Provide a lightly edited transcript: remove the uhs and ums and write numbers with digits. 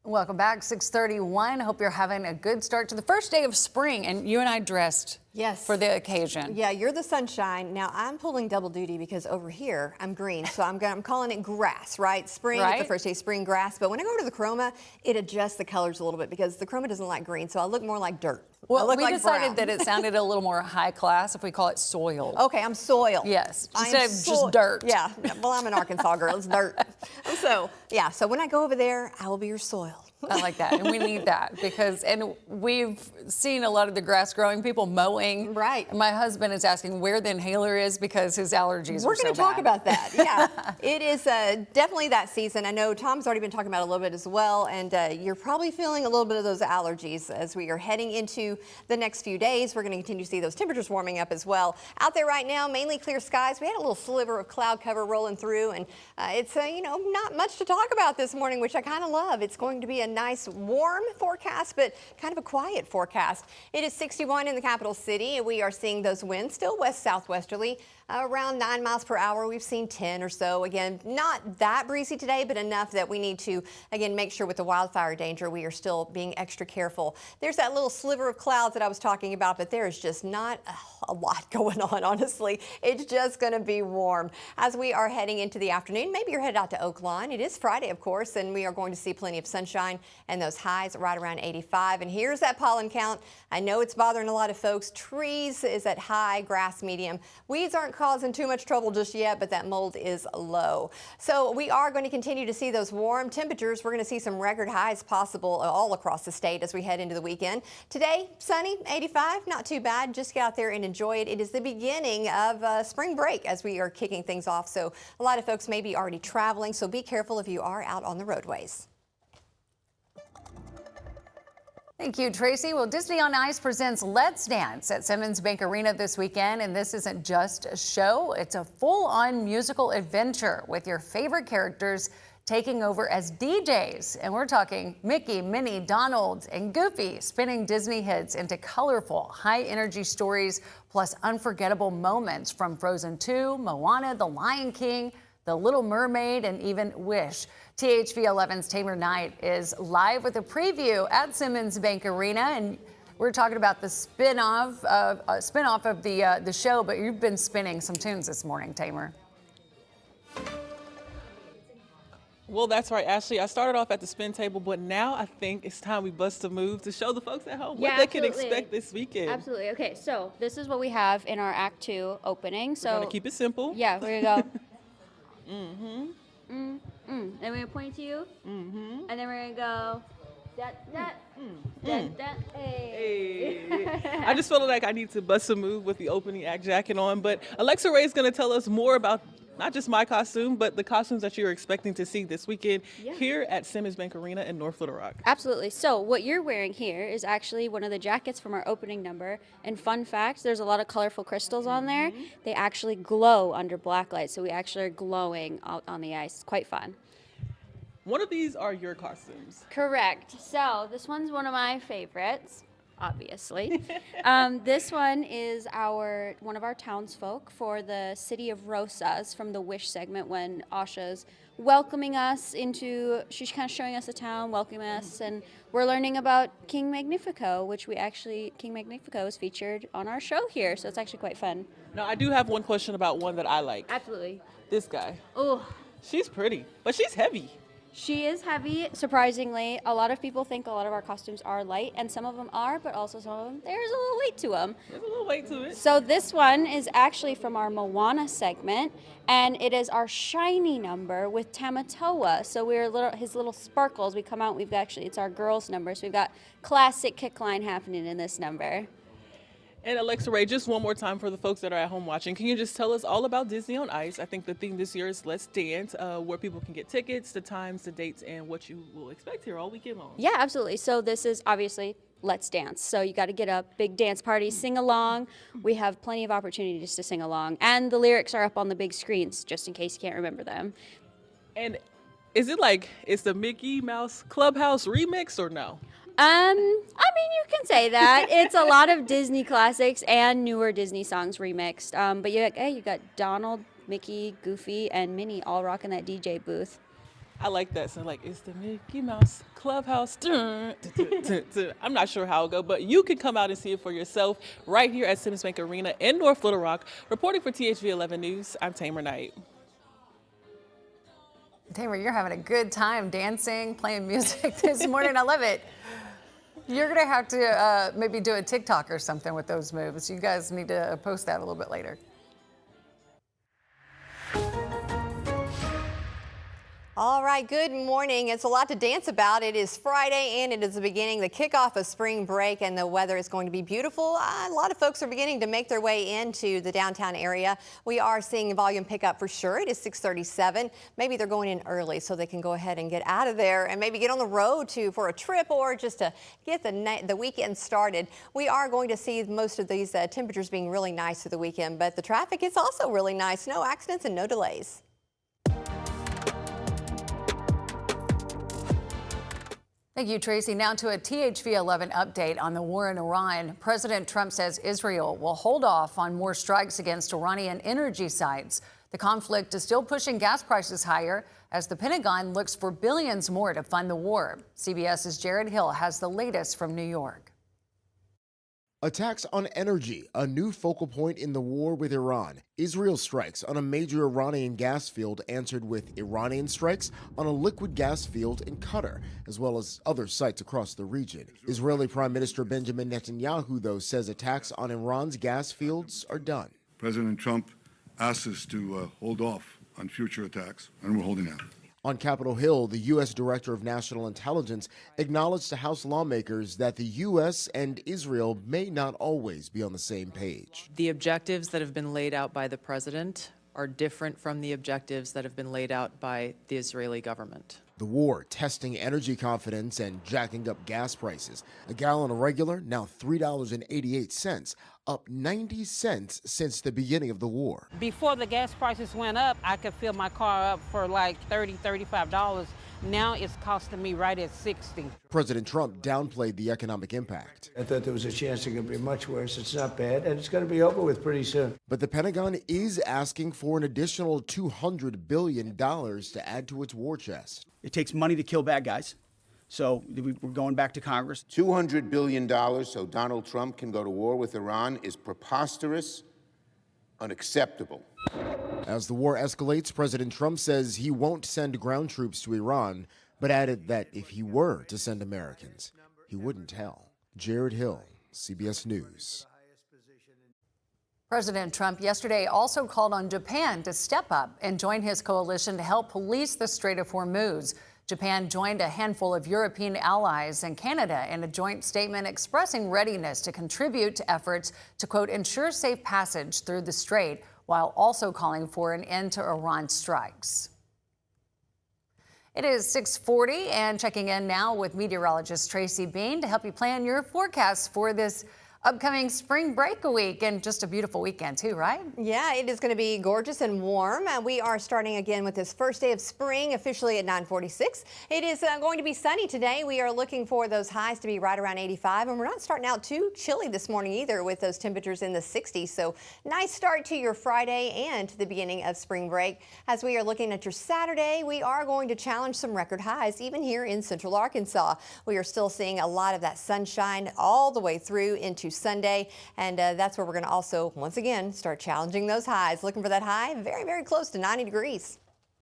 Welcome back, 6:31. Hope you're having a good start to the first day of spring. And you and I dressed for the occasion. Yeah, you're the sunshine. Now I'm pulling double duty because over here I'm green, so I'm calling it grass, right? Spring, it's the first day of spring grass. But when I go to the chroma, it adjusts the colors a little bit because the chroma doesn't like green, so I look more like dirt. Well, we decided that it sounded a little more high class if we call it soil. Okay, I'm soil. Yes, instead of just dirt. Yeah, well, I'm an Arkansas girl. It's dirt. So when I go over there, I will be your soil. I like that, and we need that and we've seen a lot of the grass growing, people mowing. Right. And my husband is asking where the inhaler is because his allergies are so bad. We're going to talk about that. Yeah, it is definitely that season. I know Tom's already been talking about it a little bit as well, and you're probably feeling a little bit of those allergies as we are heading into the next few days. We're going to continue to see those temperatures warming up as well. Out there right now, mainly clear skies. We had a little sliver of cloud cover rolling through, and it's not much to talk about this morning, which I kind of love. It's going to be a nice warm forecast, but kind of a quiet forecast. It is 61 in the capital city, and we are seeing those winds still west-southwesterly, around 9 miles per hour. We've seen 10 or so. Again, not that breezy today, but enough that we need to, again, make sure with the wildfire danger, we are still being extra careful. There's that little sliver of clouds that I was talking about, but there is just not a lot going on, honestly. It's just going to be warm. As we are heading into the afternoon, maybe you're headed out to Oak Lawn. It is Friday, of course, and we are going to see plenty of sunshine and those highs right around 85. And here's that pollen count. I know it's bothering a lot of folks. Trees is at high, grass medium. Weeds aren't causing too much trouble just yet, but that mold is low. So we are going to continue to see those warm temperatures. We're going to see some record highs possible all across the state as we head into the weekend. Today, sunny, 85, not too bad. Just get out there and enjoy it. It is the beginning of spring break as we are kicking things off. So a lot of folks may be already traveling, so be careful if you are out on the roadways. Thank you, Tracy. Well, Disney on Ice presents Let's Dance at Simmons Bank Arena this weekend, and this isn't just a show. It's a full-on musical adventure with your favorite characters taking over as DJs. And we're talking Mickey, Minnie, Donald, and Goofy spinning Disney hits into colorful, high-energy stories, plus unforgettable moments from Frozen 2, Moana, The Lion King, The Little Mermaid, and even Wish. THV 11's Tamer Knight is live with a preview at Simmons Bank Arena, and we're talking about the spin-off of the show, but you've been spinning some tunes this morning, Tamer. Well, that's right, Ashley. I started off at the spin table, but now I think it's time we bust a move to show the folks at home what they can expect this weekend. Absolutely. Okay, so this is what we have in our Act 2 opening. So we're going to keep it simple. Yeah, we're going to go. And we're going to point to you. And then we're going to go. Hey. I just felt like I need to bust a move with the opening act jacket on. But Alexa Ray is going to tell us more about not just my costume, but the costumes that you're expecting to see this weekend here at Simmons Bank Arena in North Little Rock. Absolutely. So what you're wearing here is actually one of the jackets from our opening number. And fun fact, there's a lot of colorful crystals on there. They actually glow under black light. So we actually are glowing out on the ice. It's quite fun. One of these are your costumes. Correct. So this one's one of my favorites, obviously. This one is one of our townsfolk for the City of Rosas from the Wish segment when Asha's welcoming us into, she's kind of showing us the town, welcoming us, and we're learning about King Magnifico, which King Magnifico is featured on our show here, so it's actually quite fun. Now, I do have one question about one that I like. Absolutely. This guy. Oh. She's pretty, but she's heavy. She is heavy, surprisingly. A lot of people think a lot of our costumes are light, and some of them are, but also some of them, there's a little weight to them. There's a little weight to it. So this one is actually from our Moana segment, and it is our shiny number with Tamatoa. So his little sparkles, we come out, it's our girls number, so we've got classic kick line happening in this number. And Alexa Ray, just one more time for the folks that are at home watching, can you just tell us all about Disney on Ice? I think the theme this year is Let's Dance, where people can get tickets, the times, the dates, and what you will expect here all weekend long. Yeah, absolutely. So this is obviously Let's Dance. So you got to get up, big dance party, sing along. We have plenty of opportunities to sing along. And the lyrics are up on the big screens, just in case you can't remember them. And is it like, it's the Mickey Mouse Clubhouse remix or no? I mean, you can say that. It's a lot of Disney classics and newer Disney songs remixed. But you got Donald, Mickey, Goofy, and Minnie all rocking that DJ booth. I like that. So like, it's the Mickey Mouse Clubhouse. I'm not sure how it'll go, but you can come out and see it for yourself right here at Simmons Bank Arena in North Little Rock. Reporting for THV 11 News, I'm Tamer Knight. Tamer, you're having a good time dancing, playing music this morning. I love it. You're going to have to maybe do a TikTok or something with those moves. You guys need to post that a little bit later. All right, good morning. It's a lot to dance about. It is Friday and it is the kickoff of spring break, and the weather is going to be beautiful. A lot of folks are beginning to make their way into the downtown area. We are seeing volume pick up for sure. It is 6:37. Maybe they're going in early so they can go ahead and get out of there and maybe get on the road for a trip or just to get the weekend started. We are going to see most of these temperatures being really nice for the weekend, but the traffic is also really nice. No accidents and no delays. Thank you, Tracy. Now to a THV 11 update on the war in Iran. President Trump says Israel will hold off on more strikes against Iranian energy sites. The conflict is still pushing gas prices higher as the Pentagon looks for billions more to fund the war. CBS's Jared Hill has the latest from New York. Attacks on energy, a new focal point in the war with Iran. Israel strikes on a major Iranian gas field answered with Iranian strikes on a liquid gas field in Qatar, as well as other sites across the region. Israeli Prime Minister Benjamin Netanyahu, though, says attacks on Iran's gas fields are done. President Trump asked us to hold off on future attacks, and we're holding out. On Capitol Hill, the U.S. Director of National Intelligence acknowledged to House lawmakers that the U.S. and Israel may not always be on the same page. The objectives that have been laid out by the president are different from the objectives that have been laid out by the Israeli government. The war testing energy confidence and jacking up gas prices. A gallon of regular, now $3.88, up 90 cents since the beginning of the war. Before the gas prices went up, I could fill my car up for like $30, $35. Now it's costing me right at $60. President Trump downplayed the economic impact. I thought there was a chance it could be much worse. It's not bad, and it's going to be over with pretty soon. But the Pentagon is asking for an additional $200 billion to add to its war chest. It takes money to kill bad guys. So we're going back to Congress. $200 billion so Donald Trump can go to war with Iran is preposterous, unacceptable. As the war escalates, President Trump says he won't send ground troops to Iran, but added that if he were to send Americans, he wouldn't tell. Jared Hill, CBS News. President Trump yesterday also called on Japan to step up and join his coalition to help police the Strait of Hormuz. Japan joined a handful of European allies and Canada in a joint statement expressing readiness to contribute to efforts to, quote, ensure safe passage through the strait, while also calling for an end to Iran strikes. It is 6:40 and checking in now with meteorologist Tracy Bean to help you plan your forecast for this upcoming spring break week, and just a beautiful weekend too, right? Yeah, it is going to be gorgeous and warm. We are starting again with this first day of spring officially at 9:46. It is going to be sunny today. We are looking for those highs to be right around 85, and we're not starting out too chilly this morning either with those temperatures in the 60s. So nice start to your Friday and to the beginning of spring break. As we are looking at your Saturday, we are going to challenge some record highs even here in Central Arkansas. We are still seeing a lot of that sunshine all the way through into Sunday, and that's where we're going to also once again start challenging those highs. Looking for that high very, very close to 90 degrees.